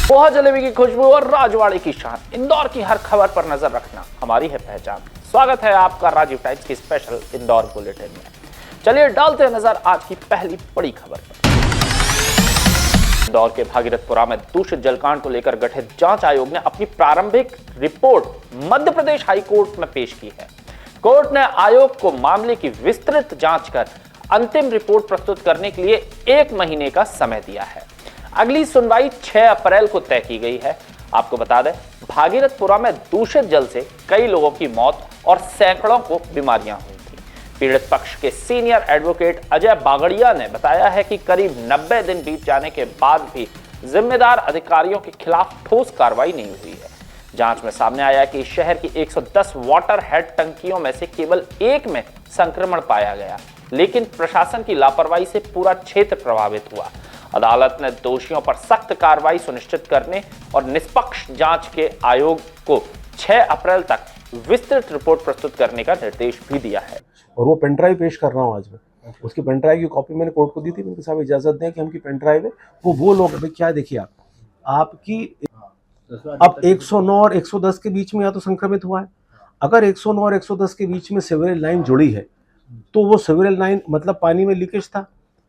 पोहा जलेबी की खुशबू और राजवाड़े की शान, इंदौर की हर खबर पर नजर रखना हमारी है पहचान। स्वागत है आपका राजीव टाइम्स की स्पेशल इंदौर बुलेटिन में। चलिए डालते हैं नजर आज की पहली बड़ी खबर पर। इंदौर के भागीरथपुरा में दूषित जलकांड को लेकर गठित जांच आयोग ने अपनी प्रारंभिक report Madhya Pradesh high court में पेश की है। कोर्ट ने आयोग को मामले की विस्तृत जांच कर अंतिम रिपोर्ट प्रस्तुत करने के लिए 1 महीने का समय दिया है। अगली सुनवाई 6 अप्रैल को तय की गई है। आपको बता दें, भागीरथपुरा में दूषित जल से कई लोगों की मौत और सैकड़ों को बीमारियां हुई थी। पीड़ित पक्ष के सीनियर एडवोकेट अजय बागड़िया ने बताया है कि करीब 90 दिन बीत जाने के बाद भी जिम्मेदार अधिकारियों के खिलाफ ठोस कार्रवाई नहीं हुई है। जांच में सामने आया कि शहर की 110 वाटर हेड टंकियों में से केवल 1 में संक्रमण पाया गया, लेकिन प्रशासन की लापरवाही से पूरा क्षेत्र प्रभावित हुआ। अदालत ने दोषियों पर सख्त कार्रवाई सुनिश्चित करने और निष्पक्ष जांच के आयोग को 6 अप्रैल तक विस्तृत रिपोर्ट प्रस्तुत करने का निर्देश भी दिया है। और वो पेन ड्राइव पेश कर रहा हूँ आज मैं, उसकी पेन ड्राइव की कॉपी मैंने कोर्ट को दी थी। मैंने साहब इजाजत दें कि हमकी पेन ड्राइव है, वो लोग भाई क्या देखिए आपकी अब 109 और 110 के बीच में या तो संक्रमित हुआ है। अगर 109 और 110 के बीच में सीवरेज लाइन जुड़ी है तो वो सीवरेज लाइन मतलब पानी में लीकेज था।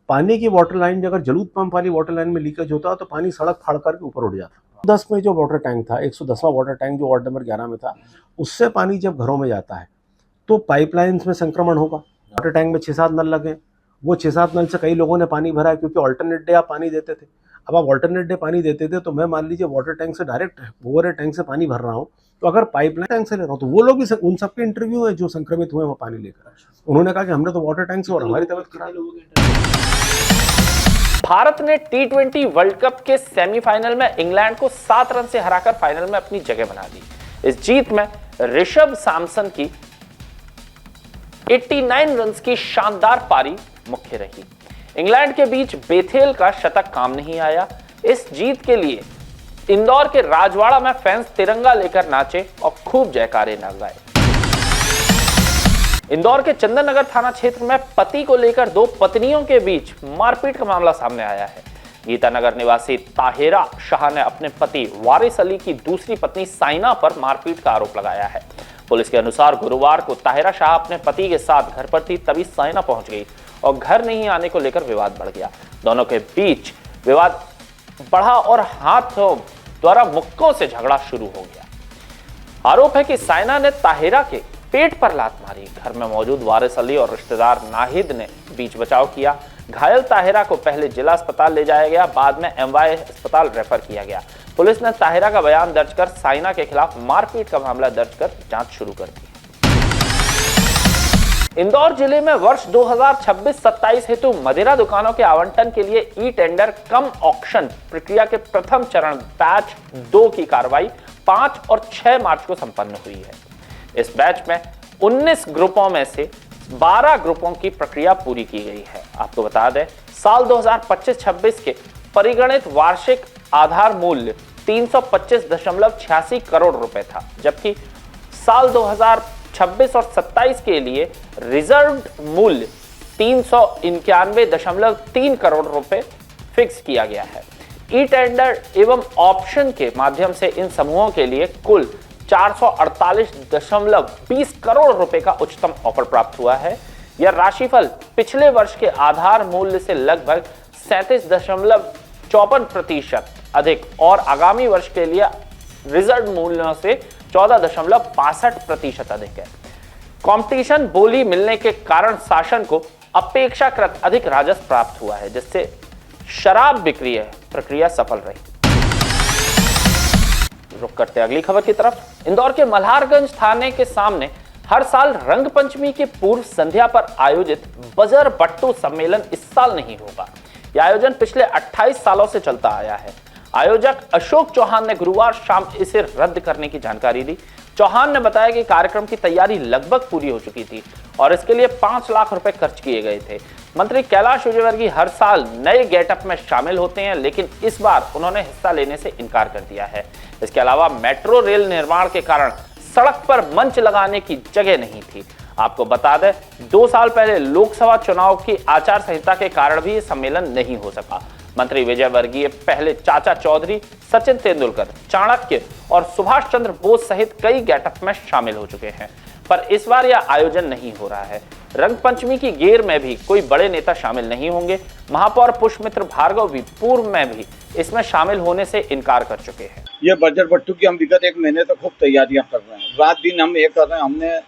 पानी की वाटर लाइन अगर जलूद पंप वाली वाटर लाइन में लीकेज होता तो पानी सड़क फाड़ करके ऊपर उड़ जाता। 10 में जो वाटर टैंक था, 110वां वाटर टैंक जो वार्ड नंबर 11 में था, उससे पानी जब घरों में जाता है तो पाइपलाइंस में संक्रमण होगा। वाटर टैंक में 6-7 नल लगे, वो 6-7 नल से कई लोगों ने पानी भरा है, क्योंकि ऑल्टरनेट डे आप पानी देते थे। अब आप ऑल्टरनेट डे पानी देते थे तो मैं मान लीजिए वाटर टैंक से डायरेक्ट ओवर टैंक से पानी भर रहा हूँ, तो अगर पाइपलाइन टैंक से ले रहा हूँ तो वो लोग भी उन सबके इंटरव्यू है जो संक्रमित हुए वो पानी लेकर। उन्होंने कहा कि हमने तो वाटर टैंक से और हमारी तबीयत खराब। भारत ने T20 वर्ल्ड कप के सेमीफाइनल में इंग्लैंड को 7 रन से हराकर फाइनल में अपनी जगह बना दी। इस जीत में ऋषभ सैमसन की 89 रन की शानदार पारी मुख्य रही। इंग्लैंड के बीच बेथेल का शतक काम नहीं आया। इस जीत के लिए इंदौर के राजवाड़ा में फैंस तिरंगा लेकर नाचे और खूब जयकारे लगाए। इंदौर के चंदन नगर थाना क्षेत्र में पति को लेकर 2 पत्नियों के बीच मारपीट का मामला सामने आया है। गीतानगर निवासी ताहिरा शाह ने अपने पति वारिस अली की दूसरी पत्नी साइना पर मारपीट का आरोप लगाया है। पुलिस के अनुसार गुरुवार को ताहिरा शाह अपने पति के साथ घर पर थी, तभी साइना पहुंच गई और घर नहीं आने को लेकर विवाद बढ़ गया। दोनों के बीच विवाद बढ़ा और हाथों द्वारा मुक्कों से झगड़ा शुरू हो गया। आरोप है कि साइना ने ताहिरा के पेट पर लात मारी। घर में मौजूद वारिस अली और रिश्तेदार नाहिद ने बीच बचाव किया। घायल ताहिरा को पहले जिला अस्पताल ले जाया गया, बाद में MY अस्पताल रेफर किया गया। पुलिस ने ताहिरा का बयान दर्ज कर साइना के खिलाफ मारपीट का मामला दर्ज कर जांच शुरू कर दी। इंदौर जिले में वर्ष 2026-27 हेतु मदिरा दुकानों के आवंटन के लिए ई टेंडर कम ऑक्शन प्रक्रिया के प्रथम चरण बैच 2 की कार्रवाई 5 और 6 मार्च को संपन्न हुई है। इस बैच में 19 ग्रुपों में से 12 ग्रुपों की प्रक्रिया पूरी की गई है। आपको बता दें, साल 2025-26 के परिगणित वार्षिक आधार मूल्य 325.86 करोड़ रुपए था, जबकि साल 2026 और 27 के लिए रिजर्व मूल्य 391.3 करोड़ रुपए फिक्स किया गया है। ई टेंडर एवं ऑप्शन के माध्यम से इन समूहों के लिए कुल 448.20 करोड़ रुपए का उच्चतम ऑफर प्राप्त हुआ है। यह राशिफल पिछले वर्ष के आधार मूल्य से लगभग 37.54% अधिक और आगामी वर्ष के लिए रिजर्व मूल्यों से 14.62% अधिक है। कंपटीशन बोली मिलने के कारण शासन को अपेक्षाकृत अधिक राजस्व प्राप्त हुआ है, जिससे शराब बिक्री प्रक्रिया सफल रही। रुक करते अगली खबर की तरफ। इंदौर के मल्हारगंज थाने के सामने हर साल रंग पंचमी के पूर्व संध्या पर आयोजित बजर बट्टू सम्मेलन इस साल नहीं होगा। यह आयोजन पिछले 28 सालों से चलता आया है। आयोजक अशोक चौहान ने गुरुवार शाम इसे रद्द करने की जानकारी दी। चौहान ने बताया कि कार्यक्रम की तैयारी लगभग पूरी हो चुकी थी और इसके लिए 5 लाख रुपए खर्च किए गए थे। मंत्री कैलाश विजयवर्गीय हर साल नए गेटअप में शामिल होते हैं, लेकिन इस बार उन्होंने हिस्सा लेने से इनकार कर दिया है। इसके अलावा मेट्रो रेल निर्माण के कारण सड़क पर मंच लगाने की जगह नहीं थी। आपको बता दें, 2 साल पहले लोकसभा चुनाव की आचार संहिता के कारण भी ये सम्मेलन नहीं हो सका। मंत्री विजय वर्गीय पहले चाचा चौधरी, सचिन तेंदुलकर, चाणक्य और सुभाष चंद्र बोस सहित कई गेटअप में शामिल हो चुके हैं, पर इस बार यह आयोजन नहीं हो रहा है। रंगपंचमी की गेर में भी कोई बड़े नेता शामिल नहीं होंगे। महापौर पुष्पमित्र भार्गव भी पूर्व में भी इसमें शामिल होने से इनकार कर चुके हैं। ये बजट बट्टू की हम विगत एक महीने से खूब तैयारियां कर रहे हैं, रात दिन हम ये कर रहे हैं। हमने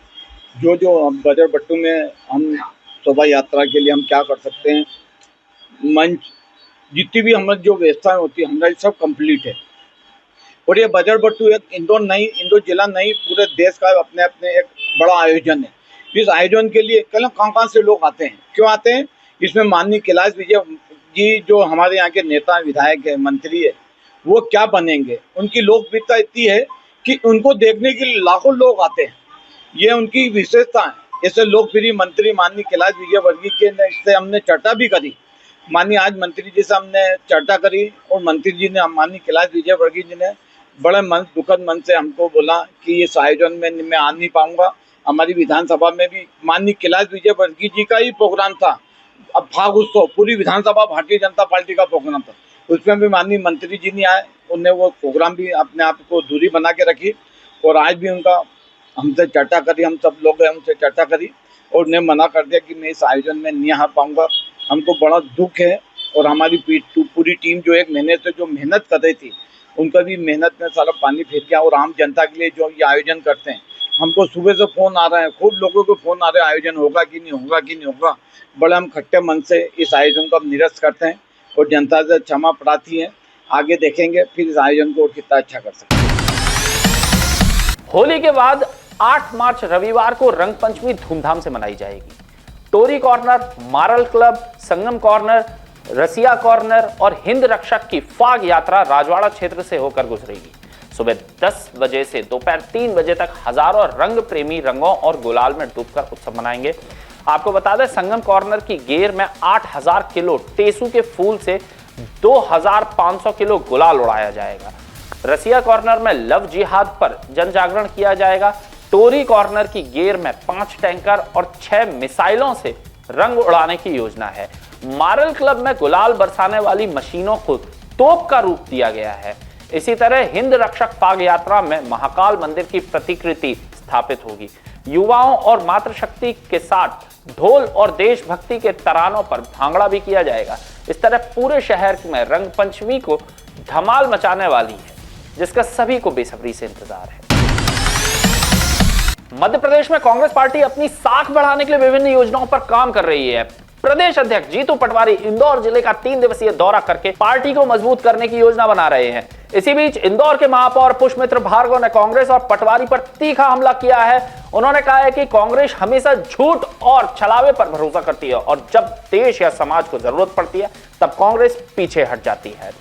जो बजट बट्टू में हम शोभा यात्रा के लिए हम क्या कर सकते हैं, मंच जितनी भी हमारी जो व्यवस्थाएं होती है हमारी सब कंप्लीट है। और ये बजट बट्टू एक इंदौर जिला नहीं पूरे देश का अपने अपने एक बड़ा आयोजन है। इस आयोजन के लिए कहाँ से लोग आते हैं, क्यों आते हैं? इसमें माननीय कैलाश विजय जी जो हमारे यहाँ के नेता विधायक है, मंत्री है, वो क्या बनेंगे। उनकी लोकप्रियता इतनी है कि उनको देखने के लिए लाखों लोग आते हैं। ये उनकी विशेषता है। ऐसे लोकप्रिय मंत्री माननीय कैलाश विजय वर्गीय के से हमने चर्चा भी करी। माननीय आज मंत्री जी से हमने चर्चा करी और मंत्री जी ने माननीय कैलाश विजय वर्गीय जी ने बड़े दुखद मन से हमको बोला कि इस आयोजन में मैं आ नहीं पाऊंगा। हमारी विधानसभा में भी माननीय कैलाश विजय वर्गीय जी का ही प्रोग्राम था। अब फाग उत्सव पूरी विधानसभा भारतीय जनता पार्टी का प्रोग्राम था, उसमें भी माननीय मंत्री जी नहीं आए। उन्हें वो प्रोग्राम भी अपने आप को दूरी बना के रखी और आज भी उनका हमसे चर्चा करी, हम सब लोग उनसे चर्चा करी और उन्हें मना कर दिया कि मैं इस आयोजन में नहीं आ पाऊंगा। हमको बड़ा दुख है और हमारी पूरी टीम जो एक महीने से जो मेहनत कर रही थी उनका भी मेहनत में सारा पानी फिर गया। और आम जनता के लिए जो ये आयोजन करते हैं, हमको सुबह से फ़ोन आ रहे हैं, खूब लोगों को फ़ोन आ रहे हैं आयोजन होगा कि नहीं होगा कि नहीं होगा। बड़े हम खट्टे मन से इस आयोजन को हम निरस्त करते हैं और जनता से क्षमा प्रार्थी है। आगे देखेंगे फिर इस आयोजन को और कितना अच्छा कर सकते हैं। होली के बाद 8 मार्च रविवार को रंगपंचमी धूमधाम से मनाई जाएगी। टोरी कॉर्नर, मारल क्लब, संगम कॉर्नर, रसिया कॉर्नर और हिंद रक्षक की फाग यात्रा राजवाड़ा क्षेत्र से होकर गुजरेगी। सुबह 10 बजे से दोपहर 3 बजे तक हजारों रंग प्रेमी रंगों और गुलाल में डूबकर उत्सव मनाएंगे। आपको बता दें, संगम कॉर्नर की गेर में 8000 किलो टेसू के फूल से 2500 किलो गुलाल उड़ाया जाएगा। रसिया कॉर्नर में लव जिहाद पर जन जागरण किया जाएगा। टोरी कॉर्नर की गेर में 5 टैंकर और 6 मिसाइलों से रंग उड़ाने की योजना है। मारल क्लब में गुलाल बरसाने वाली मशीनों को तोप का रूप दिया गया है। इसी तरह हिंद रक्षक फाग यात्रा में महाकाल मंदिर की प्रतिकृति स्थापित होगी। युवाओं और मातृशक्ति के साथ ढोल और देशभक्ति के तरानों पर भांगड़ा भी किया जाएगा। इस तरह पूरे शहर में रंगपंचमी को धमाल मचाने वाली है, जिसका सभी को बेसब्री से इंतजार है। मध्य प्रदेश में कांग्रेस पार्टी अपनी साख बढ़ाने के लिए विभिन्न योजनाओं पर काम कर रही है। प्रदेश अध्यक्ष जीतू पटवारी इंदौर जिले का 3 दिवसीय दौरा करके पार्टी को मजबूत करने की योजना बना रहे हैं। इसी बीच इंदौर के महापौर पुष्पमित्र भार्गव ने कांग्रेस और पटवारी पर तीखा हमला किया है। उन्होंने कहा है कि कांग्रेस हमेशा झूठ और छलावे पर भरोसा करती है और जब देश या समाज को जरूरत पड़ती है तब कांग्रेस पीछे हट जाती है।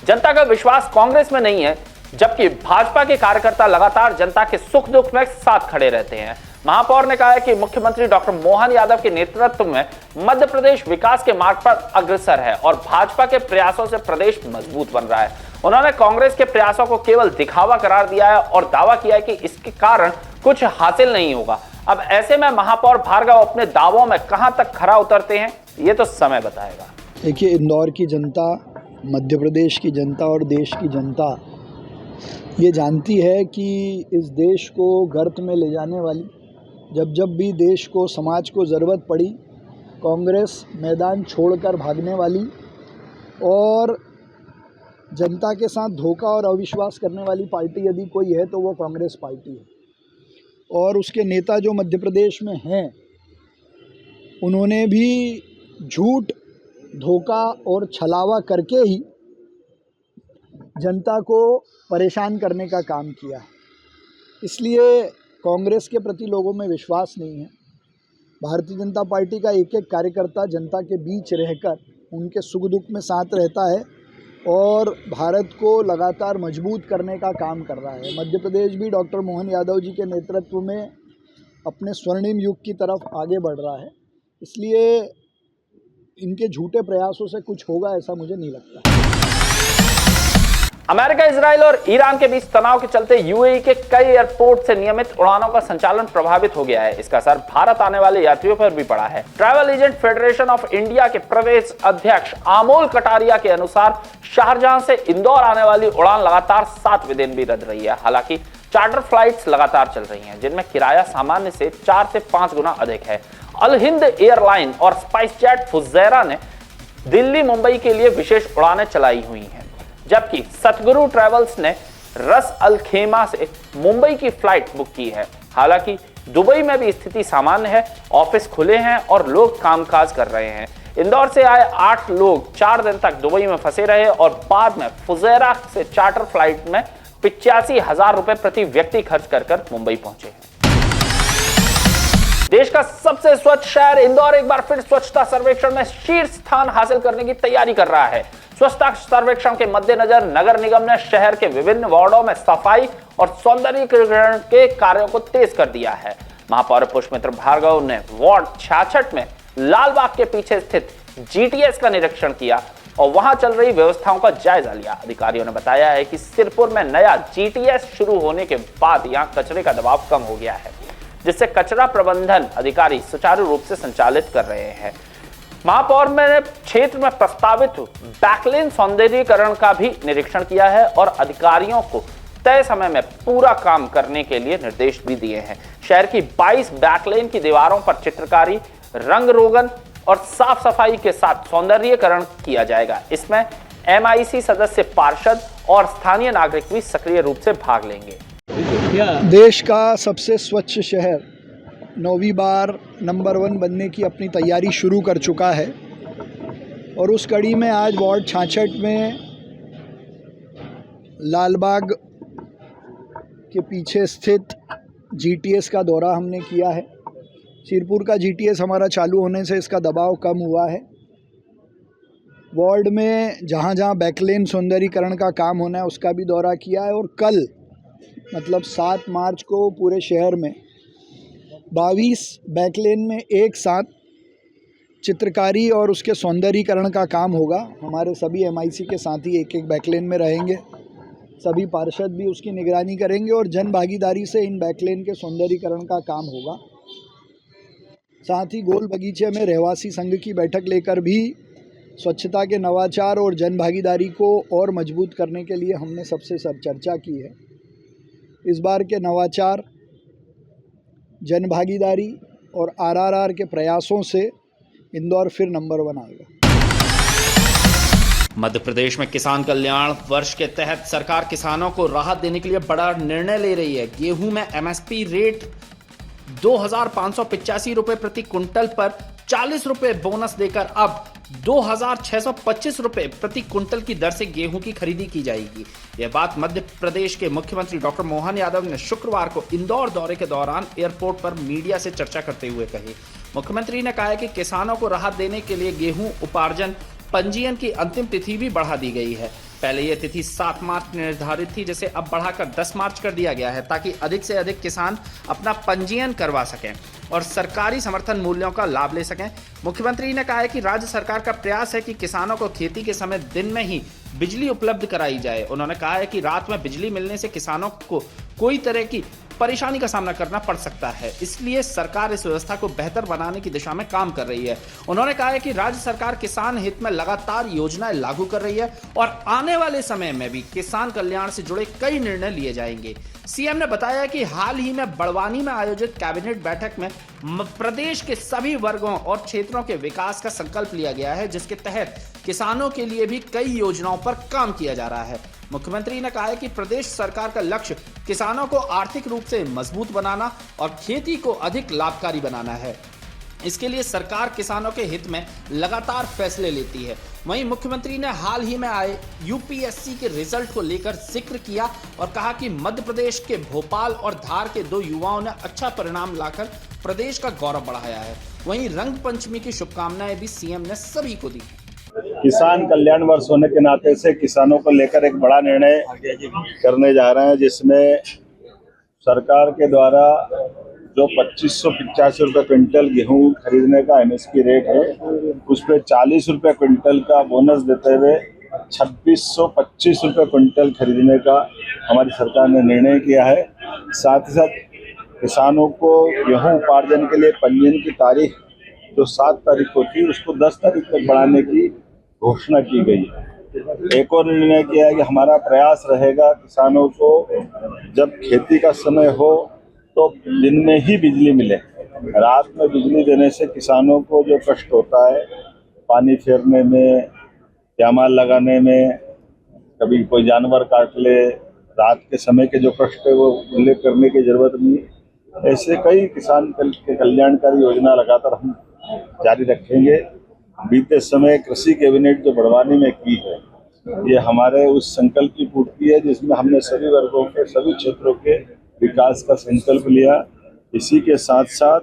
जनता का विश्वास कांग्रेस में नहीं है, जबकि भाजपा के कार्यकर्ता लगातार जनता के सुख दुख में साथ खड़े रहते हैं। महापौर ने कहा है कि मुख्यमंत्री डॉक्टर मोहन यादव के नेतृत्व में मध्य प्रदेश विकास के मार्ग पर अग्रसर है और भाजपा के प्रयासों से प्रदेश मजबूत बन रहा है। उन्होंने कांग्रेस के प्रयासों को केवल दिखावा करार दिया है और दावा किया है कि इसके कारण कुछ हासिल नहीं होगा। अब ऐसे में महापौर भार्गव अपने दावों में कहां तक खरा उतरते हैं, ये तो समय बताएगा। देखिए, इंदौर की जनता, मध्य प्रदेश की जनता और देश की जनता ये जानती है कि इस देश को गर्त में ले जाने वाली, जब भी देश को, समाज को ज़रूरत पड़ी, कांग्रेस मैदान छोड़कर भागने वाली और जनता के साथ धोखा और अविश्वास करने वाली पार्टी यदि कोई है तो वो कांग्रेस पार्टी है। और उसके नेता जो मध्य प्रदेश में हैं, उन्होंने भी झूठ, धोखा और छलावा करके ही जनता को परेशान करने का काम किया है। इसलिए कांग्रेस के प्रति लोगों में विश्वास नहीं है। भारतीय जनता पार्टी का एक एक कार्यकर्ता जनता के बीच रहकर उनके सुख दुख में साथ रहता है और भारत को लगातार मजबूत करने का काम कर रहा है। मध्य प्रदेश भी डॉक्टर मोहन यादव जी के नेतृत्व में अपने स्वर्णिम युग की तरफ आगे बढ़ रहा है। इसलिए इनके झूठे प्रयासों से कुछ होगा ऐसा मुझे नहीं लगता। अमेरिका, इजराइल और ईरान के बीच तनाव के चलते यूएई के कई एयरपोर्ट से नियमित उड़ानों का संचालन प्रभावित हो गया है। इसका असर भारत आने वाले यात्रियों पर भी पड़ा है। Travel agent federation of India के प्रदेश अध्यक्ष अमोल कटारिया के अनुसार शारजाह से इंदौर आने वाली उड़ान लगातार 7वें दिन भी रद्द रही है। हालांकि चार्टर फ्लाइट्स लगातार चल रही हैं, जिनमें किराया सामान्य से 4 से 5 गुना अधिक है। अल हिंद एयरलाइन और स्पाइस जेट फुजैरा ने दिल्ली मुंबई के लिए विशेष उड़ानें चलाई हुई हैं, जबकि सतगुरु ट्रैवल्स ने रस अल खेमा से मुंबई की फ्लाइट बुक की है। हालांकि दुबई में भी स्थिति सामान्य है, ऑफिस खुले हैं और लोग कामकाज कर रहे हैं। इंदौर से आए 8 लोग 4 दिन तक दुबई में फंसे रहे और बाद में फुजैरा से चार्टर फ्लाइट में 85,000 रुपए प्रति व्यक्ति खर्च कर मुंबई पहुंचे हैं। देश का सबसे स्वच्छ शहर इंदौर एक बार फिर स्वच्छता सर्वेक्षण में शीर्ष स्थान हासिल करने की तैयारी कर रहा है। स्वच्छता सर्वेक्षण के मद्देनजर नगर निगम ने शहर के विभिन्न वार्डों में सफाई और सौंदर्यीकरण के कार्यों को तेज कर दिया है। महापौर पुष्पमित्र भार्गव ने वार्ड 66 में लालबाग के पीछे स्थित जीटीएस का निरीक्षण किया और वहां चल रही व्यवस्थाओं का जायजा लिया। अधिकारियों ने बताया है कि सिरपुर में नया जीटीएस शुरू होने के बाद यहां कचरे का दबाव कम हो गया है, जिससे कचरा प्रबंधन अधिकारी सुचारू रूप से संचालित कर रहे हैं। महापौर ने क्षेत्र में प्रस्तावित बैकलेन सौंदर्यीकरण का भी निरीक्षण किया है और अधिकारियों को तय समय में पूरा काम करने के लिए निर्देश भी दिए हैं। शहर की 22 बैकलेन की दीवारों पर चित्रकारी, रंग रोगन और साफ सफाई के साथ सौंदर्यीकरण किया जाएगा। इसमें एमआईसी सदस्य, पार्षद और स्थानीय नागरिक भी सक्रिय रूप से भाग लेंगे। देश का सबसे स्वच्छ शहर 9वीं बार नंबर 1 बनने की अपनी तैयारी शुरू कर चुका है और उस कड़ी में आज वार्ड 66 में लालबाग के पीछे स्थित जीटीएस का दौरा हमने किया है। सिरपुर का जीटीएस हमारा चालू होने से इसका दबाव कम हुआ है। वार्ड में जहाँ जहाँ बैकलेन सौंदर्यीकरण का काम होना है उसका भी दौरा किया है और कल मतलब 7 मार्च को पूरे शहर में 22 बैकलेन में एक साथ चित्रकारी और उसके सौंदर्यीकरण का काम होगा। हमारे सभी एमआईसी के साथी एक बैकलेन में रहेंगे, सभी पार्षद भी उसकी निगरानी करेंगे और जन भागीदारी से इन बैकलेन के सौंदर्यीकरण का काम होगा। साथ ही गोल बगीचे में रहवासी संघ की बैठक लेकर भी स्वच्छता के नवाचार और जन भागीदारी को और मजबूत करने के लिए हमने सबसे चर्चा की है। इस बार के नवाचार, जन भागीदारी और आरआरआर के प्रयासों से इंदौर फिर नंबर 1 आएगा। मध्य प्रदेश में किसान कल्याण वर्ष के तहत सरकार किसानों को राहत देने के लिए बड़ा निर्णय ले रही है। गेहूं में एमएसपी रेट 2,585 रुपए प्रति क्विंटल पर 40 रुपए बोनस देकर अब 2,625 रुपए प्रति क्विंटल की दर से गेहूं की खरीदी की जाएगी। यह बात मध्य प्रदेश के मुख्यमंत्री डॉक्टर मोहन यादव ने शुक्रवार को इंदौर दौरे के दौरान एयरपोर्ट पर मीडिया से चर्चा करते हुए कही। मुख्यमंत्री ने कहा कि किसानों को राहत देने के लिए गेहूं उपार्जन पंजीयन की अंतिम तिथि भी बढ़ा दी गई है। पहले यह तिथि 7 मार्च निर्धारित थी, जिसे अब बढ़ाकर 10 मार्च कर दिया गया है, ताकि अधिक से अधिक किसान अपना पंजीयन करवा सकें और सरकारी समर्थन मूल्यों का लाभ ले सकें। मुख्यमंत्री ने कहा है कि राज्य सरकार का प्रयास है कि किसानों को खेती के समय दिन में ही बिजली उपलब्ध कराई जाए। उन्होंने कहा है कि रात में बिजली मिलने से किसानों को कोई तरह की परेशानी का सामना करना पड़ सकता है, इसलिए सरकार इस व्यवस्था को बेहतर बनाने की दिशा में काम कर रही है। उन्होंने कहा है कि राज्य सरकार किसान हित में लगातार योजनाएं लागू कर रही है और आने वाले समय में भी किसान कल्याण से जुड़े कई निर्णय लिए जाएंगे। सीएम ने बताया कि हाल ही में बड़वानी में आयोजित कैबिनेट बैठक में प्रदेश के सभी वर्गों और क्षेत्रों के विकास का संकल्प लिया गया है, जिसके तहत किसानों के लिए भी कई योजनाओं पर काम किया जा रहा है। मुख्यमंत्री ने कहा है कि प्रदेश सरकार का लक्ष्य किसानों को आर्थिक रूप से मजबूत बनाना और खेती को अधिक लाभकारी बनाना है। इसके लिए सरकार किसानों के हित में लगातार फैसले लेती है। वहीं मुख्यमंत्री ने हाल ही में आए यूपीएससी के रिजल्ट को लेकर जिक्र किया और कहा कि मध्य प्रदेश के भोपाल और धार के 2 युवाओं ने अच्छा परिणाम लाकर प्रदेश का गौरव बढ़ाया है। वहीं रंग पंचमी की शुभकामनाएं भी सीएम ने सभी को दी। किसान कल्याण वर्ष होने के नाते से किसानों को लेकर एक बड़ा निर्णय करने जा रहे हैं, जिसमें सरकार के द्वारा जो 2585 रुपये क्विंटल गेहूं खरीदने का एमएसपी रेट है, उस पर 40 रुपये क्विंटल का बोनस देते हुए 2625 रुपये क्विंटल खरीदने का हमारी सरकार ने निर्णय किया है। साथ ही साथ किसानों को गेहूं उपार्जन के लिए पंजीयन की तारीख जो 7 तारीख को थी उसको 10 तारीख तक बढ़ाने की घोषणा की गई है। एक और निर्णय किया है कि हमारा प्रयास रहेगा किसानों को जब खेती का समय हो तो दिन में ही बिजली मिले। रात में बिजली देने से किसानों को जो कष्ट होता है पानी फेरने में, जामाल लगाने में, कभी कोई जानवर काट ले, रात के समय के जो कष्ट है वो उल्लेख करने की जरूरत नहीं। ऐसे कई किसान के कल्याणकारी योजना लगातार हम जारी रखेंगे। बीते समय कृषि कैबिनेट जो बड़वानी में की है ये हमारे उस संकल्प की पूर्ति है जिसमें हमने सभी वर्गों के, सभी क्षेत्रों के विकास का संकल्प लिया। इसी के साथ साथ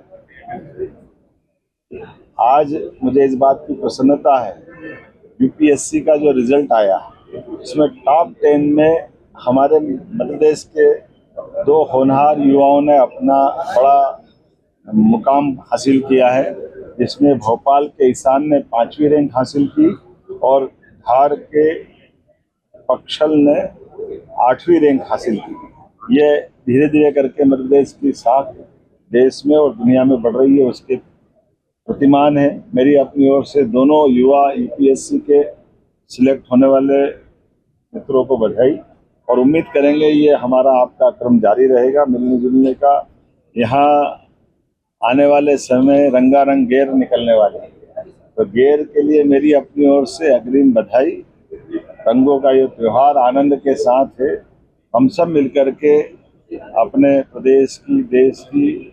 आज मुझे इस बात की प्रसन्नता है, यूपीएससी का जो रिजल्ट आया इसमें टॉप 10 में हमारे मध्य प्रदेश के 2 होनहार युवाओं ने अपना बड़ा मुकाम हासिल किया है, जिसमें भोपाल के ईशान ने 5वीं रैंक हासिल की और धार के पक्षल ने 8वीं रैंक हासिल की। ये धीरे धीरे करके मध्य प्रदेश की साख देश में और दुनिया में बढ़ रही है, उसके प्रतिमान है। मेरी अपनी ओर से दोनों युवा यूपीएससी के सिलेक्ट होने वाले मित्रों को बधाई और उम्मीद करेंगे ये हमारा आपका क्रम जारी रहेगा मिलने जुलने का। यहाँ आने वाले समय रंगारंग गेर निकलने वाले हैं, तो गेर के लिए मेरी अपनी ओर से अग्रिम बधाई। रंगों का ये त्योहार आनंद के साथ है। हम सब मिलकर के अपने प्रदेश की, देश की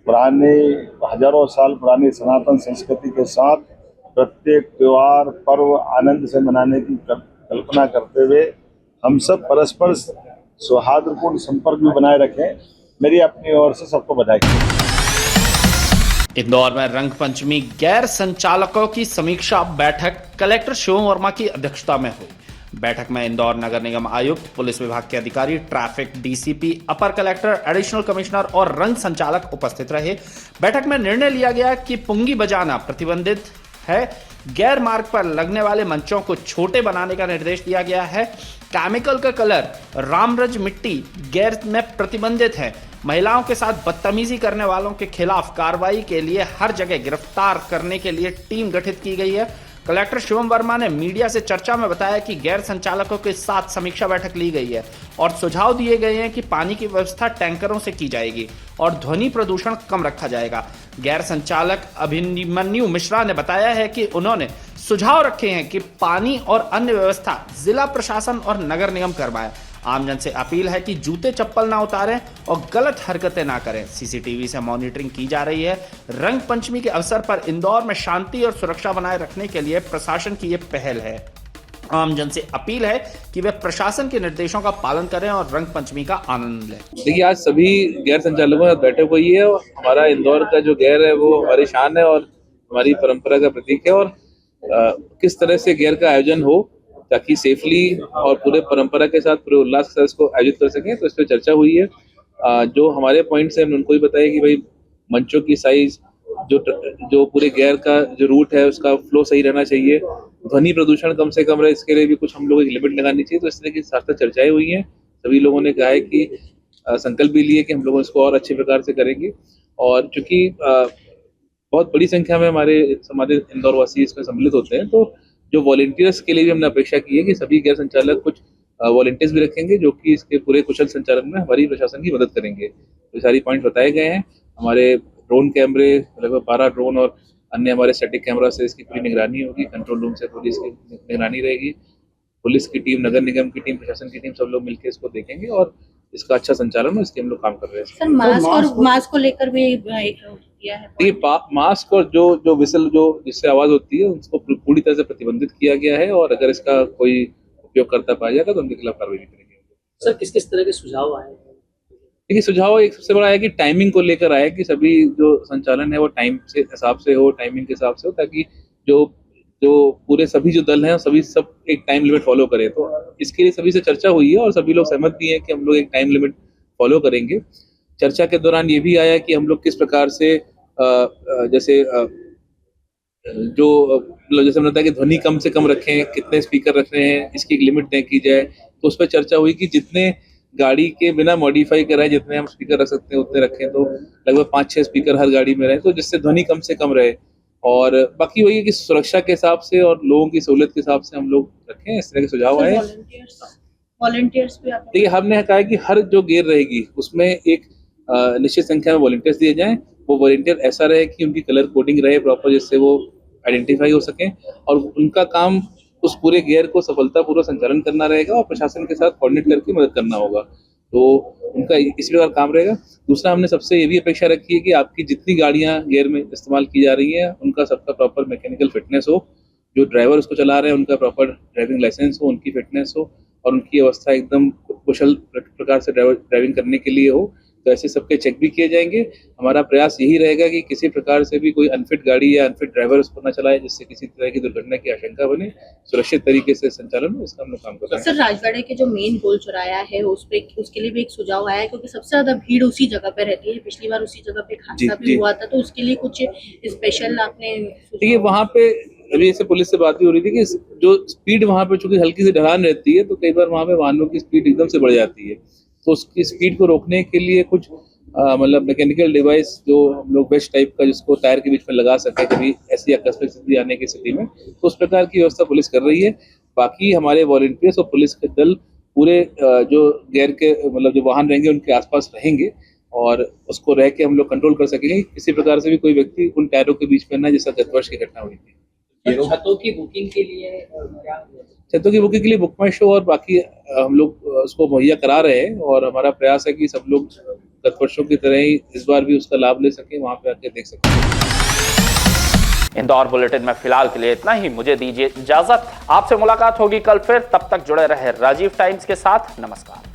पुराने हजारों साल पुरानी सनातन संस्कृति के साथ प्रत्येक त्योहार पर्व आनंद से मनाने की कल्पना करते हुए हम सब परस्पर सौहार्दपूर्ण संपर्क भी बनाए रखें। मेरी अपनी ओर से सबको बधाई। इंदौर में रंग पंचमी गैर संचालकों की समीक्षा बैठक कलेक्टर शिवम वर्मा की अध्यक्षता में हुई। बैठक में इंदौर नगर निगम आयुक्त, पुलिस विभाग के अधिकारी, ट्रैफिक डीसीपी, अपर कलेक्टर, एडिशनल कमिश्नर और रंग संचालक उपस्थित रहे। बैठक में निर्णय लिया गया कि पुंगी बजाना प्रतिबंधित है। गैर मार्ग पर लगने वाले मंचों को छोटे बनाने का निर्देश दिया गया है। केमिकल का कलर, रामरज मिट्टी गैर में प्रतिबंधित है। महिलाओं के साथ बदतमीजी करने वालों के खिलाफ कार्रवाई के लिए हर जगह गिरफ्तार करने के लिए टीम गठित की गई है। कलेक्टर शिवम वर्मा ने मीडिया से चर्चा में बताया कि गैर संचालकों के साथ समीक्षा बैठक ली गई है और सुझाव दिए गए हैं कि पानी की व्यवस्था टैंकरों से की जाएगी और ध्वनि प्रदूषण कम रखा जाएगा। गैर संचालक अभिमन्यु मिश्रा ने बताया है कि उन्होंने सुझाव रखे हैं कि पानी और अन्य व्यवस्था जिला प्रशासन और नगर निगम करवाए। आमजन से अपील है कि जूते चप्पल ना उतारें और गलत हरकतें ना करें। सीसीटीवी से मॉनिटरिंग की जा रही है। रंग पंचमी के अवसर पर इंदौर में शांति और सुरक्षा बनाए रखने के लिए प्रशासन की ये पहल है। आमजन से अपील है कि वे प्रशासन के निर्देशों का पालन करें और रंग पंचमी का आनंद लें। देखिए, आज सभी गैर संचालकों में बैठक हुई है और हमारा इंदौर का जो गैर है वो हमारी शान है और हमारी परंपरा का प्रतीक है और किस तरह से गैर का आयोजन हो ताकि सेफली और पूरे परंपरा के साथ, पूरे उल्लास के साथ इसको आयोजित कर सकें। तो इस पर चर्चा हुई है। जो हमारे पॉइंट्स हैं उनको भी बताया कि भाई मंचों की साइज, जो पूरे गैर का जो रूट है उसका फ्लो सही रहना चाहिए, ध्वनि प्रदूषण कम से कम रहे, इसके लिए भी कुछ हम लोगों की लिमिट लगानी चाहिए। तो इस तरह की साथ चर्चाएं हुई हैं। सभी लोगों ने कहा है कि संकल्प भी लिए कि हम लोग इसको और अच्छे प्रकार से करेंगे और चूंकि बहुत बड़ी संख्या में हमारे इंदौर वासी इसमें सम्मिलित होते हैं, तो जो वॉलंटियर्स के लिए भी हमने अपेक्षा की है कि सभी गैर संचालक कुछ वॉलंटियर्स भी रखेंगे जो कि इसके पूरे कुशल संचालन में हमारी प्रशासन की मदद करेंगे। तो सारी पॉइंट बताए गए हैं। हमारे ड्रोन कैमरे, लगभग 12 ड्रोन और अन्य हमारे स्टैटिक कैमरा से इसकी पूरी निगरानी होगी। कंट्रोल रूम से पूरी इसकी निगरानी रहेगी। पुलिस की टीम, नगर निगम की टीम, प्रशासन की टीम, सब लोग मिलकर इसको देखेंगे और इसका अच्छा संचालन हो, इसके हम लोग काम कर रहे हैं। सर, मास्क को लेकर भी किया है। देखिए, मास्क और जो विसल जिससे आवाज होती है उसको पूरी तरह से प्रतिबंधित किया गया है और अगर इसका कोई उपयोग करता पाया जाएगा तो उनके खिलाफ कार्रवाई भी करेंगे। सर, किस किस तरह के सुझाव आए? देखिए, सुझाव एक सबसे बड़ा है कि टाइमिंग को लेकर आया कि सभी जो संचालन है वो टाइम से हिसाब से हो, टाइमिंग के हिसाब से हो, ताकि जो पूरे सभी जो दल हैं सभी सब एक टाइम लिमिट फॉलो करें। तो इसके लिए सभी से चर्चा हुई है और सभी लोग सहमत भी हैं कि हम लोग एक टाइम लिमिट फॉलो करेंगे। चर्चा के दौरान ये भी आया कि हम लोग किस प्रकार से जैसे जो मतलब जैसे हमने बताया कि ध्वनि कम से कम रखें, कितने स्पीकर रख रहे हैं, इसकी एक लिमिट तय की जाए। तो उस पर चर्चा हुई कि जितने गाड़ी के बिना मॉडिफाई कराए जितने हम स्पीकर रख सकते हैं उतने रखें, तो लगभग 5-6 स्पीकर हर गाड़ी में रहे, तो जिससे ध्वनि कम से कम रहे। और बाकी वही है कि सुरक्षा के हिसाब से और लोगों की सहूलियत के हिसाब से हम लोग रखें, इस तरह के सुझाव आए। वॉलंटियर्स भी आप देखिए, हमने कहा है कि हर जो गेयर रहेगी उसमें एक निश्चित संख्या में वॉलंटियर्स दिए जाएं। वो वॉलंटियर ऐसा रहे कि उनकी कलर कोडिंग रहे प्रॉपर, जिससे वो आइडेंटिफाई हो सकें, और उनका काम उस पूरे गियर को सफलतापूर्वक संचालन करना रहेगा और प्रशासन के साथ कोऑर्डिनेट करके मदद करना होगा। तो उनका इसी प्रकार काम रहेगा। दूसरा, हमने सबसे ये भी अपेक्षा रखी है कि आपकी जितनी गाड़ियां गियर में इस्तेमाल की जा रही हैं उनका सबका प्रॉपर मैकेनिकल फिटनेस हो, जो ड्राइवर उसको चला रहे हैं उनका प्रॉपर ड्राइविंग लाइसेंस हो, उनकी फिटनेस हो और उनकी अवस्था एकदम कुशल प्रकार से ड्राइविंग करने के लिए हो। तो ऐसे सबके चेक भी किए जाएंगे। हमारा प्रयास यही रहेगा कि किसी प्रकार से भी कोई अनफिट गाड़ी या अनफिट ड्राइवर उसको न चलाए, जिससे किसी तरह की दुर्घटना की आशंका बने। सुरक्षित तरीके से संचालन हो, इसका हम लोग काम कर रहे हैं। सर, राजवाड़े के जो मेन गोल चौराया है उसके लिए भी एक सुझाव आया है, क्योंकि सबसे ज्यादा भीड़ उसी जगह पे रहती है। पिछली बार उसी जगह पे हादसा भी हुआ था, तो उसके लिए कुछ स्पेशल आपने देखिए, वहाँ पे अभी ऐसे पुलिस से बात भी हो रही थी कि जो स्पीड वहाँ पे चूंकि हल्की सी ढलान रहती है, तो कई बार वहाँ पे वाहनों की स्पीड एकदम से बढ़ जाती है। तो उसकी स्पीड को रोकने के लिए कुछ मतलब मैकेनिकल डिवाइस जो हम लोग वेस्ट टाइप का, जिसको टायर के बीच में लगा सके कभी ऐसी आकस्मिक स्थिति आने की स्थिति में, तो उस प्रकार की व्यवस्था पुलिस कर रही है। बाकी हमारे वॉलंटियर्स और पुलिस के दल पूरे जो गैर के मतलब जो वाहन रहेंगे उनके आसपास रहेंगे और उसको रह के हम लोग कंट्रोल कर सकेंगे। किसी प्रकार से भी कोई व्यक्ति उन टायरों के बीच में ना, जैसा गत वर्ष की घटना हुई थी। छतों की बुकिंग के लिए क्या? छतों की बुकिंग के लिए बुक माई शो और बाकी हम लोग उसको मुहैया करा रहे हैं और हमारा प्रयास है कि सब लोग गत वर्षों की तरह ही इस बार भी उसका लाभ ले सकें, वहां पे आके देख सकें। इंदौर बुलेटिन में फिलहाल के लिए इतना ही। मुझे दीजिए इजाजत। आपसे मुलाकात होगी कल फिर। तब तक जुड़े रहे राजीव टाइम्स के साथ। नमस्कार।